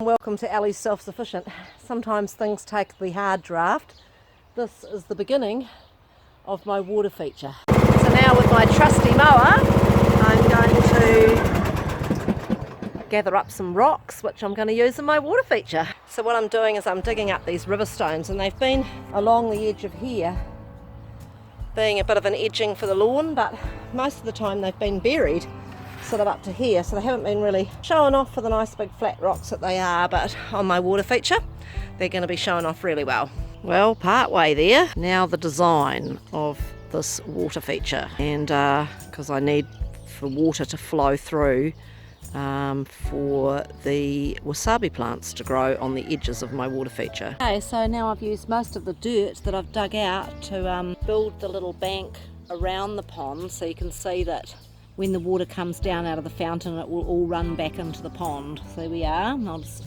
welcome to Ali's Self-Sufficient. Sometimes things take the hard draft. This is the beginning of my water feature. So now with my trusty mower, I'm going to gather up some rocks which I'm going to use in my water feature. So what I'm doing is I'm digging up these river stones, and they've been along the edge of here, being a bit of an edging for the lawn, but most of the time they've been buried sort of up to here, so they haven't been really showing off for the nice big flat rocks that they are, but on my water feature they're going to be showing off really well. Well, part way there. Now the design of this water feature, and because I need for water to flow through for the wasabi plants to grow on the edges of my water feature. Okay, so now I've used most of the dirt that I've dug out to build the little bank around the pond, so you can see that when the water comes down out of the fountain it will all run back into the pond. So there we are. I'll just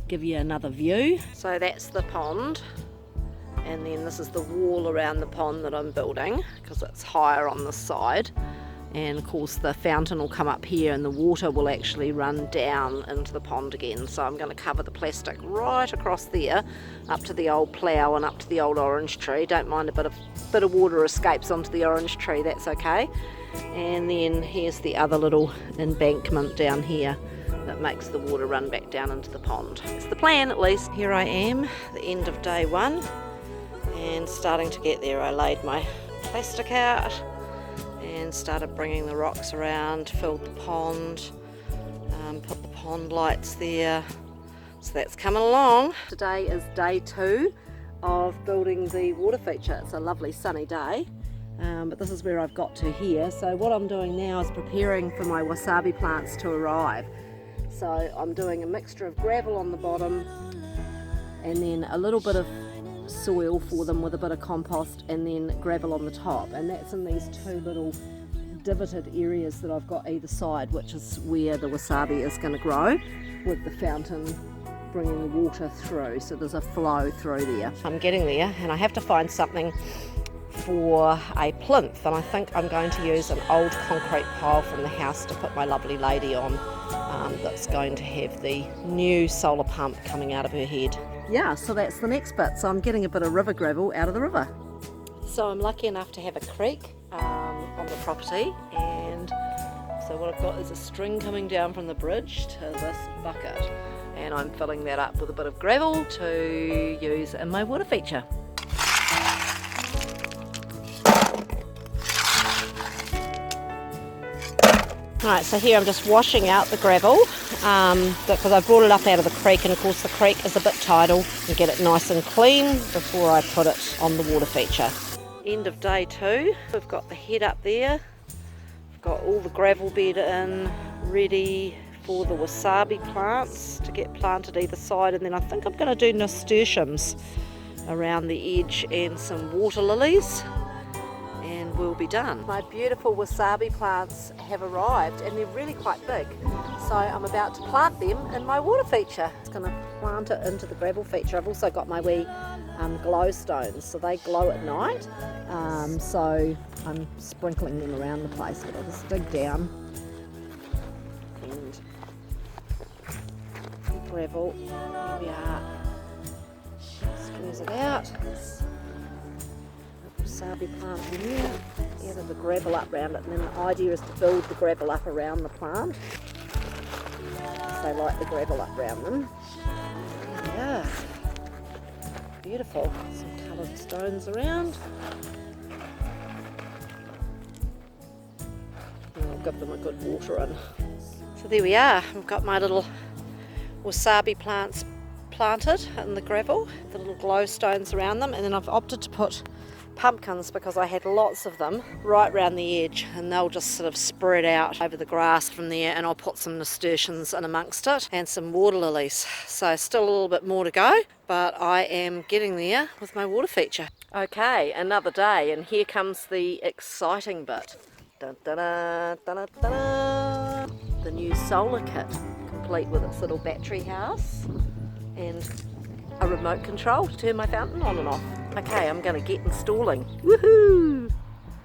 give you another view. So that's the pond, and then this is the wall around the pond that I'm building because it's higher on this side, and of course the fountain will come up here and the water will actually run down into the pond again. So I'm going to cover the plastic right across there up to the old plough and up to the old orange tree. Don't mind a bit of water escapes onto the orange tree, that's okay. And then here's the other little embankment down here that makes the water run back down into the pond. It's the plan, at least. Here I am, the end of day one, and starting to get there. I laid my plastic out and started bringing the rocks around, filled the pond, put the pond lights there. So that's coming along. Today is day 2 of building the water feature. It's a lovely sunny day. But this is where I've got to here. So what I'm doing now is preparing for my wasabi plants to arrive. So I'm doing a mixture of gravel on the bottom and then a little bit of soil for them with a bit of compost, and then gravel on the top, and that's in these 2 little divoted areas that I've got either side, which is where the wasabi is going to grow, with the fountain bringing the water through, so there's a flow through there. I'm getting there, and I have to find something for a plinth, and I think I'm going to use an old concrete pile from the house to put my lovely lady on, that's going to have the new solar pump coming out of her head. Yeah, so that's the next bit. So I'm getting a bit of river gravel out of the river. So I'm lucky enough to have a creek on the property, and so what I've got is a string coming down from the bridge to this bucket, and I'm filling that up with a bit of gravel to use in my water feature. Alright, so here I'm just washing out the gravel because I brought it up out of the creek, and of course the creek is a bit tidal, and get it nice and clean before I put it on the water feature. End of day 2, we've got the head up there, we've got all the gravel bed in, ready for the wasabi plants to get planted either side, and then I think I'm going to do nasturtiums around the edge and some water lilies, and we'll be done. My beautiful wasabi plants have arrived, and they're really quite big, so I'm about to plant them in my water feature. I'm just going to plant it into the gravel feature. I've also got my wee glow stones, so they glow at night, so I'm sprinkling them around the place, but I'll just dig down and gravel. Here we are. Squeeze it out. Wasabi plant in here, gather the gravel up around it, and then the idea is to build the gravel up around the plant. They like the gravel up around them. There we are. Beautiful. Some coloured stones around. And I'll give them a good water in. So there we are. I've got my little wasabi plants planted in the gravel, the little glow stones around them, and then I've opted to put pumpkins because I had lots of them right round the edge, and they'll just sort of spread out over the grass from there, and I'll put some nasturtiums in amongst it and some water lilies. So still a little bit more to go, but I am getting there with my water feature. Okay, another day, and here comes the exciting bit. Dun, dun, dun, dun, dun, dun. The new solar kit, complete with its little battery house and a remote control to turn my fountain on and off. Okay, I'm going to get installing. Woohoo!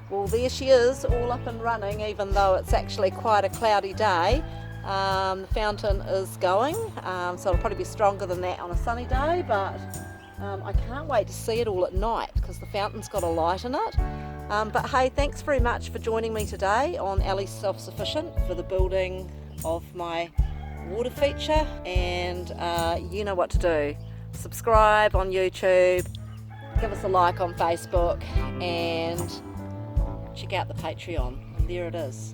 Well, there she is, all up and running, even though it's actually quite a cloudy day. The fountain is going, so it'll probably be stronger than that on a sunny day, but I can't wait to see it all at night because the fountain's got a light in it. But hey, thanks very much for joining me today on Ali's Self-Sufficient for the building of my water feature, and you know what to do. Subscribe on YouTube, give us a like on Facebook, and check out the Patreon, and there it is.